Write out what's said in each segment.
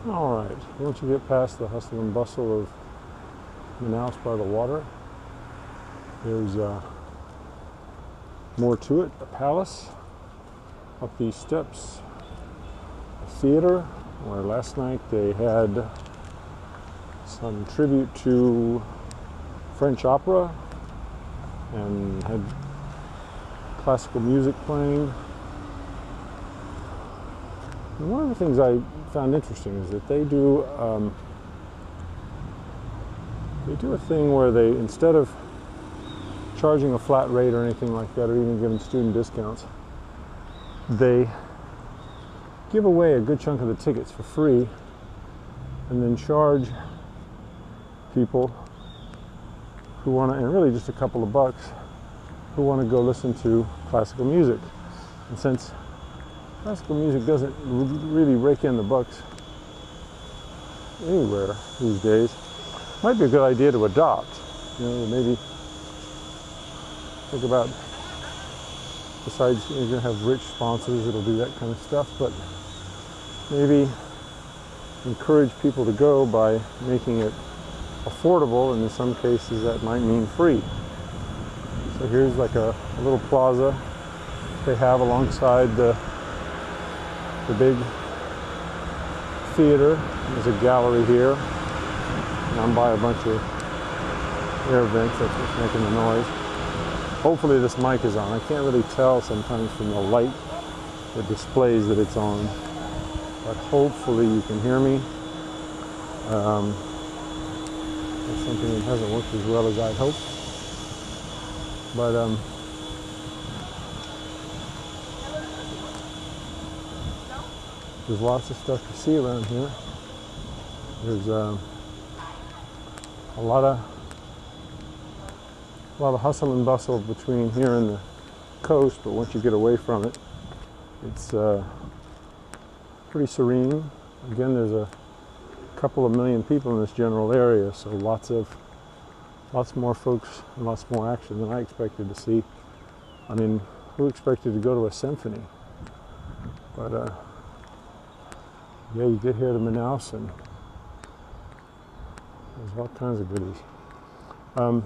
All right, once you get past the hustle and bustle of Manaus by the water, there's more to it. A palace, up these steps, a theater where last night they had some tribute to French opera and had classical music playing. And one of the things I found interesting is that they do a thing where they, instead of charging a flat rate or anything like that, or even giving student discounts, they give away a good chunk of the tickets for free and then charge people who want to, and really just a couple of bucks, who want to go listen to classical music. And since classical music doesn't really rake in the bucks anywhere these days, it might be a good idea to adopt. You know, maybe think about, besides you're going to have rich sponsors that'll do that kind of stuff, but maybe encourage people to go by making it affordable, and in some cases that might mean free. So here's like a little plaza they have alongside the big theater. There's a gallery here, and I'm by a bunch of air vents. That's what's making the noise. Hopefully this mic is on. I can't really tell sometimes from the light that displays that it's on, but hopefully you can hear me. That's something that hasn't worked as well as I'd hoped, but there's lots of stuff to see around here. There's a lot of hustle and bustle between here and the coast, but once you get away from it, it's pretty serene. Again, there's a couple of million people in this general area, so lots more folks and lots more action than I expected to see. I mean, who expected to go to a symphony? But yeah, you get here to Manaus and there's all kinds of goodies. And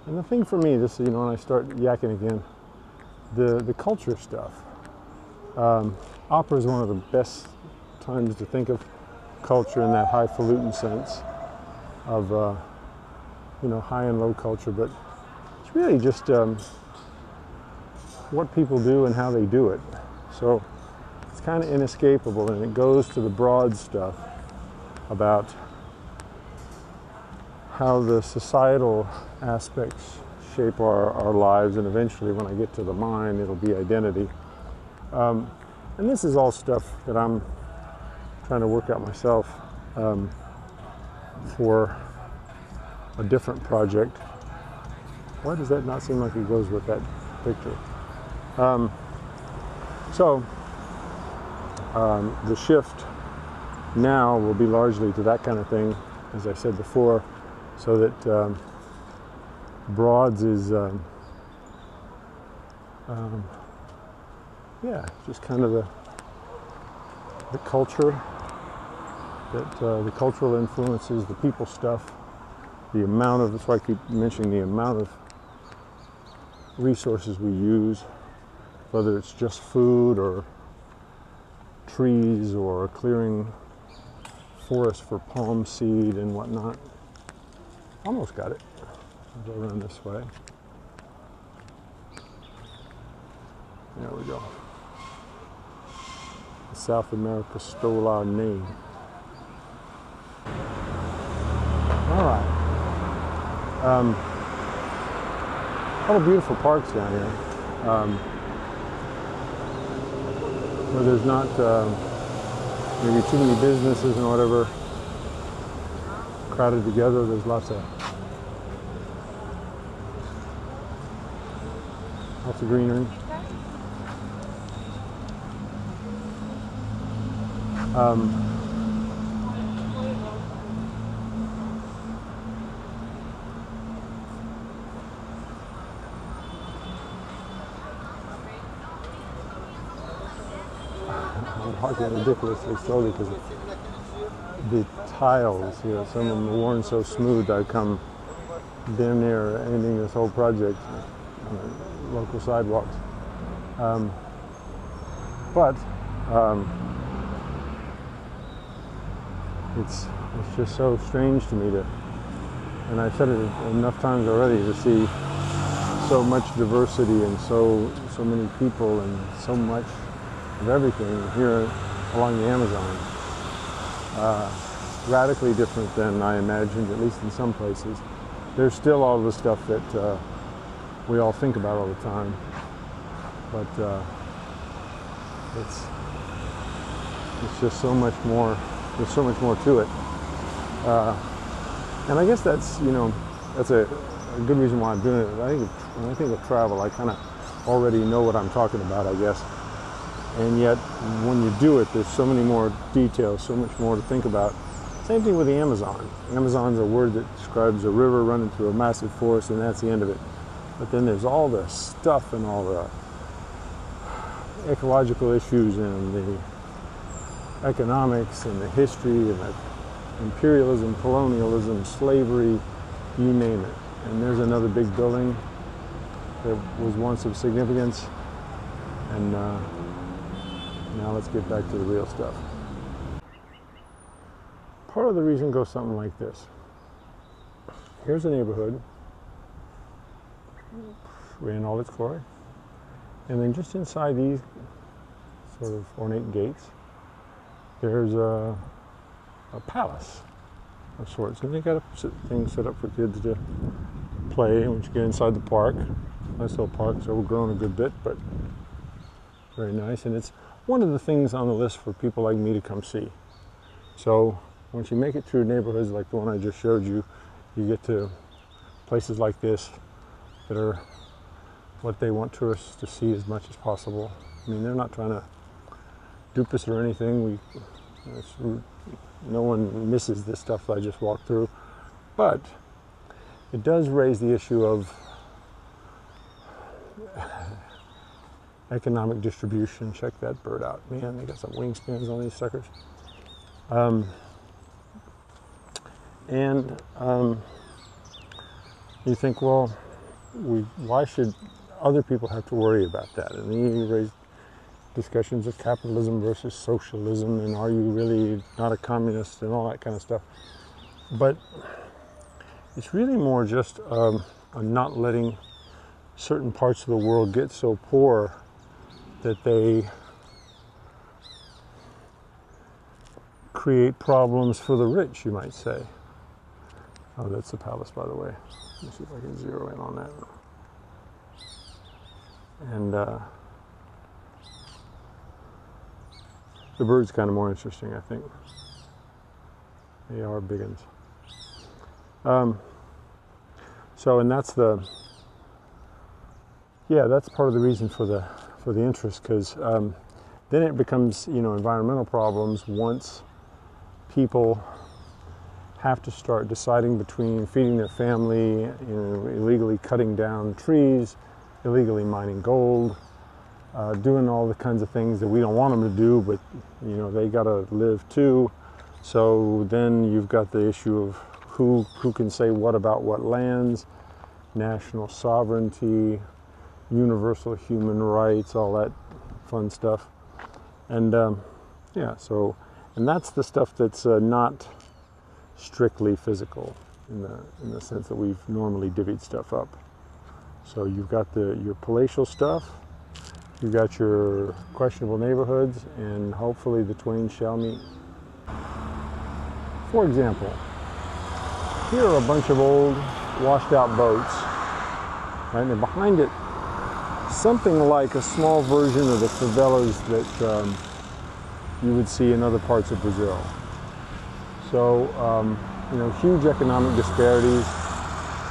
the thing for me, this, you know, when I start yakking again, the culture stuff. Opera is one of the best times to think of culture in that highfalutin sense of, you know, high and low culture, but it's really just what people do and how they do it. So it's kind of inescapable, and it goes to the broad stuff about how the societal aspects shape our lives, and eventually when I get to the mind, it'll be identity. And this is all stuff that I'm trying to work out myself for a different project. Why does that not seem like it goes with that picture? The shift now will be largely to that kind of thing, as I said before, so that Broads is yeah, just kind of the culture, that the cultural influences, the people stuff, the amount of, that's why I keep mentioning the amount of resources we use, whether it's just food or trees or clearing forest for palm seed and whatnot. Almost got it. I'll go around this way. There we go. South America stole our name. All right. A lot of beautiful parks down here. Where there's not maybe too many businesses and whatever crowded together. There's lots of greenery. I'm walking ridiculously slowly because the tiles, some of them are worn so smooth. I come damn near ending this whole project on the local sidewalks. But it's just so strange to me and I've said it enough times already, to see so much diversity and so many people and so much of everything here along the Amazon. Radically different than I imagined, at least in some places. There's still all the stuff that we all think about all the time, but it's just so much more. There's so much more to it, and I guess that's that's a good reason why I'm doing it. When I think of travel, I kind of already know what I'm talking about, I guess. And yet, when you do it, there's so many more details, so much more to think about. Same thing with the Amazon. Amazon's a word that describes a river running through a massive forest, and that's the end of it. But then there's all the stuff and all the ecological issues and the economics and the history and the imperialism, colonialism, slavery, you name it. And there's another big building that was once of significance. And now let's get back to the real stuff. Part of the reason goes something like this. Here's a neighborhood in all its glory. And then just inside these sort of ornate gates, there's a palace of sorts. And they got a thing set up for kids to play once you get inside the park. Nice little park, it's overgrown a good bit, but very nice. And it's one of the things on the list for people like me to come see. So once you make it through neighborhoods like the one I just showed you, you get to places like this that are what they want tourists to see as much as possible. I mean, they're not trying to dupe us or anything. No one misses this stuff I just walked through. But it does raise the issue of economic distribution. Check that bird out. Man, they got some wingspans on these suckers. You think, well, why should other people have to worry about that? And then you raise discussions of capitalism versus socialism, and are you really not a communist, and all that kind of stuff. But it's really more just a not letting certain parts of the world get so poor that they create problems for the rich, you might say. Oh, that's the palace, by the way. Let me see if I can zero in on that. And the bird's kind of more interesting, I think. They are big ones. And that's that's part of the reason for the interest, because then it becomes environmental problems once people have to start deciding between feeding their family, illegally cutting down trees, illegally mining gold, doing all the kinds of things that we don't want them to do, but they got to live too. So then you've got the issue of who can say what about what lands, national sovereignty, universal human rights, all that fun stuff. And and that's the stuff that's not strictly physical in the sense that we've normally divvied stuff up. So you've got your palatial stuff, you've got your questionable neighborhoods, and hopefully the twain shall meet. For example, here are a bunch of old washed out boats, right? And behind it, something like a small version of the favelas that you would see in other parts of Brazil. So, huge economic disparities,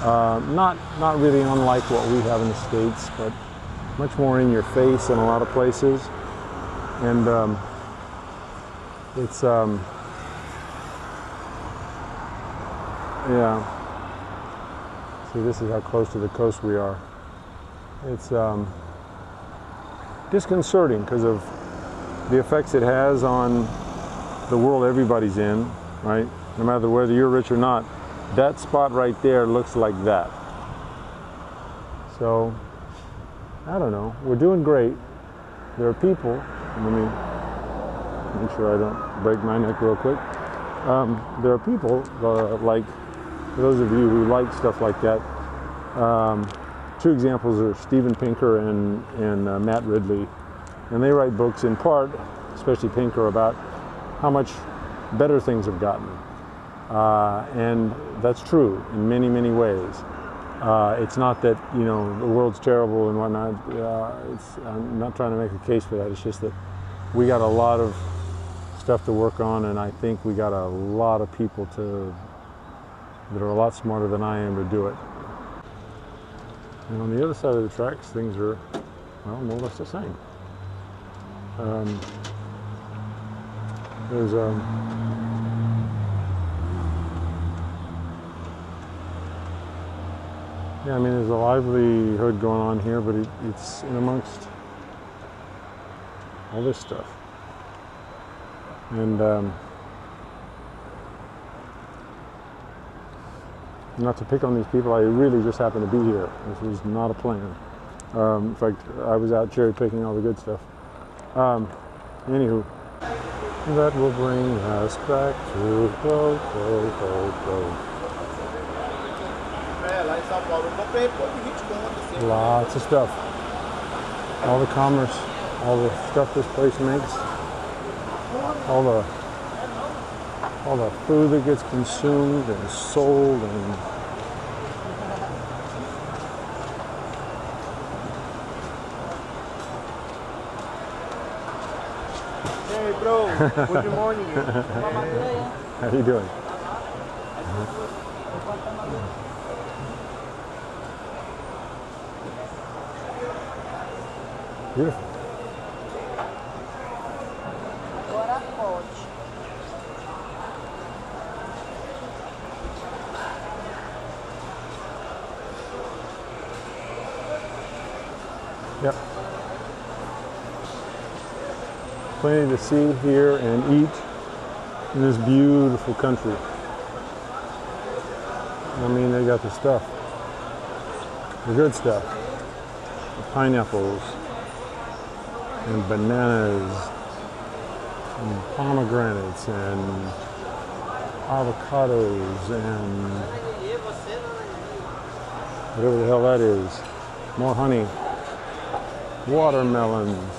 not really unlike what we have in the States, but much more in your face in a lot of places. And it's, see, this is how close to the coast we are. It's disconcerting because of the effects it has on the world everybody's in, right? No matter whether you're rich or not, that spot right there looks like that. So, I don't know. We're doing great. There are people, let me make sure I don't break my neck real quick. There are people, like, for those of you who like stuff like that, two examples are Steven Pinker and Matt Ridley. And they write books in part, especially Pinker, about how much better things have gotten. And that's true in many, many ways. It's not that, you know, the world's terrible and whatnot. I'm not trying to make a case for that. It's just that we got a lot of stuff to work on, and I think we got a lot of people that are a lot smarter than I am to do it. And on the other side of the tracks, things are, well, more or less the same. There's yeah, I mean, there's a livelihood going on here, but it's in amongst all this stuff. And not to pick on these people, I really just happened to be here. This was not a plan. In fact, I was out cherry picking all the good stuff. Anywho, that will bring us back to go. Lots of stuff. All the commerce, all the stuff this place makes, all the food that gets consumed and sold and Hey bro, good morning. How you doing? Beautiful. Yep. Plenty to see, hear, and eat in this beautiful country. I mean, they got the stuff, the good stuff, the pineapples, and bananas, and pomegranates, and avocados, and whatever the hell that is, more honey, watermelons,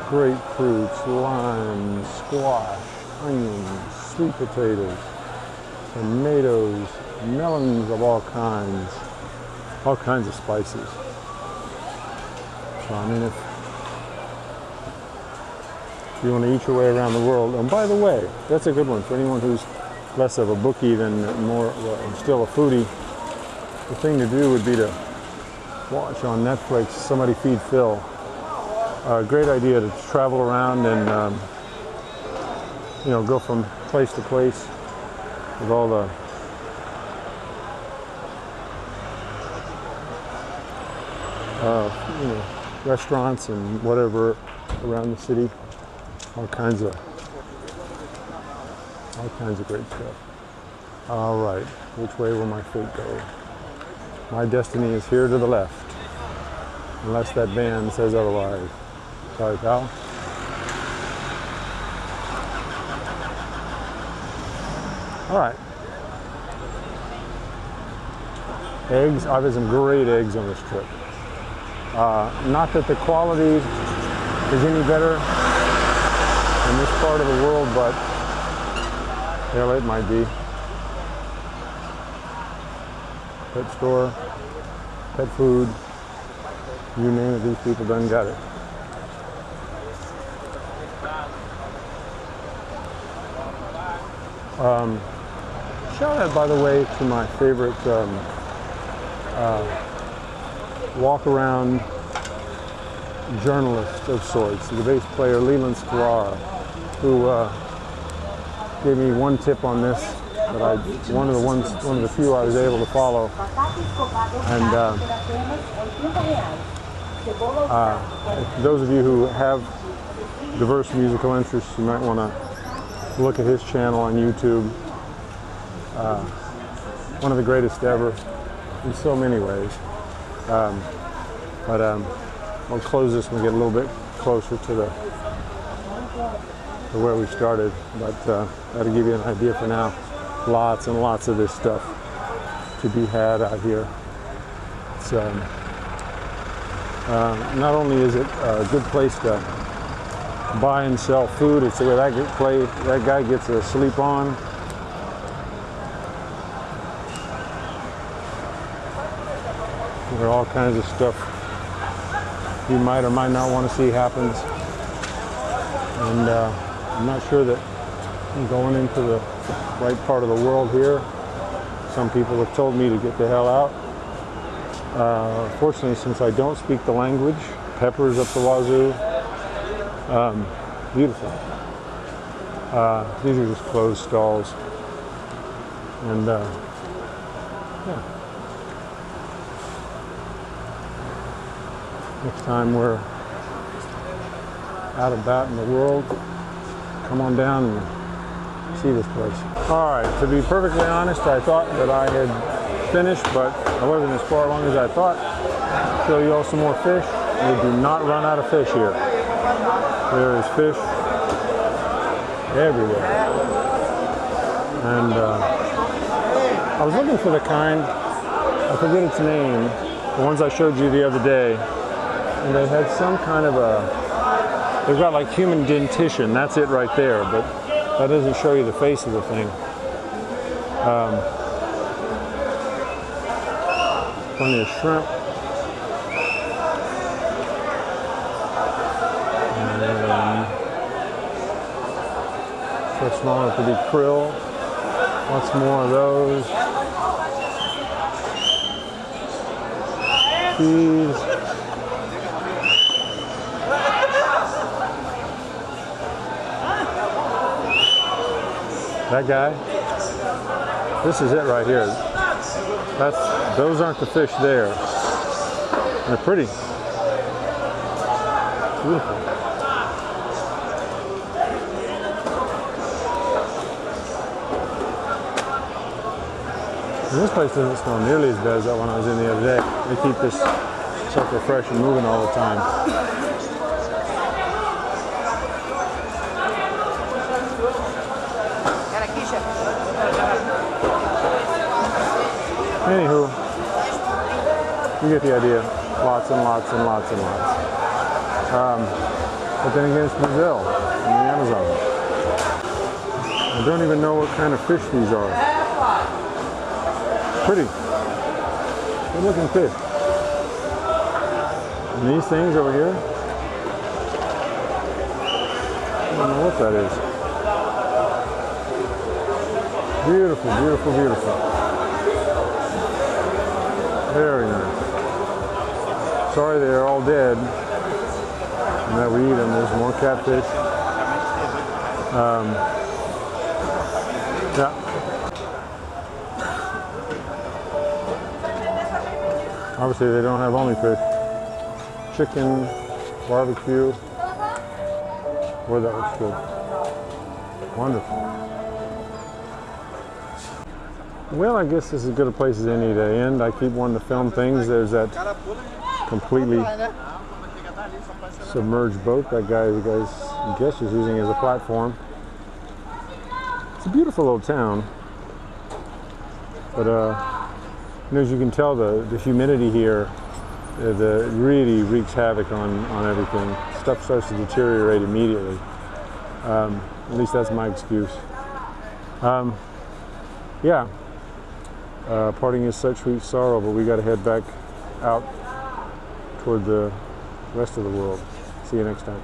grapefruits, limes, squash, onions, sweet potatoes, tomatoes, melons of all kinds of spices. So, I mean, if you want to eat your way around the world, and by the way, that's a good one for anyone who's less of a bookie than more, still a foodie. The thing to do would be to watch on Netflix Somebody Feed Phil. A great idea to travel around and you know, go from place to place with all the you know, restaurants and whatever around the city. All kinds of great stuff. All right, which way will my feet go? My destiny is here to the left, unless that van says otherwise. Sorry, pal. All right. Eggs. I've had some great eggs on this trip. Not that the quality is any better in this part of the world, but hell, it might be. Pet store, pet food, you name it, these people done got it. Shout out, by the way, to my favorite walk-around journalist of sorts, the bass player Leland Sklar, who gave me one tip on this that one of the few I was able to follow. And those of you who have diverse musical interests, you might want to look at his channel on YouTube. One of the greatest ever in so many ways. We'll close this when we get a little bit closer to where we started. But that'll give you an idea for now. Lots and lots of this stuff to be had out here. It's, not only is it a good place to buy and sell food, it's where that guy gets to sleep on. There are all kinds of stuff you might or might not want to see happens. And I'm not sure that I'm going into the right part of the world here. Some people have told me to get the hell out. Fortunately, since I don't speak the language, peppers up the wazoo. Beautiful. These are just closed stalls. And yeah. Next time we're out about in the world, come on down and see this place. All right, to be perfectly honest, I thought that I had finished, but I wasn't as far along as I thought. Show you all some more fish. We do not run out of fish here. There is fish everywhere. And I was looking for the kind, I forget its name, the ones I showed you the other day. And they had some kind of they've got like human dentition, that's it right there, but that doesn't show you the face of the thing. Plenty of shrimp. And so small it could be krill. Lots more of those. Cheese. That guy, this is it right here. Those aren't the fish there. They're pretty. Beautiful. And this place doesn't smell nearly as bad as that one I was in the other day. They keep this sucker fresh and moving all the time. Anywho, you get the idea. Lots and lots and lots and lots. But then again, it's Brazil in the Amazon. I don't even know what kind of fish these are. Pretty. Good looking fish. And these things over here, I don't know what that is. Beautiful, beautiful, beautiful. Very nice. Sorry they're all dead and that we eat them. There's more catfish. Yeah. Obviously they don't have only fish. Chicken, barbecue. Boy, that looks good. Wonderful. Well, I guess this is as good a place as any to end. I keep wanting to film things. There's that completely submerged boat that guy, you guys, I guess, is using as a platform. It's a beautiful little town, but as you can tell, the humidity here, really wreaks havoc on everything. Stuff starts to deteriorate immediately. At least that's my excuse. Yeah. Parting is such sweet sorrow, but we got to head back out toward the rest of the world. See you next time.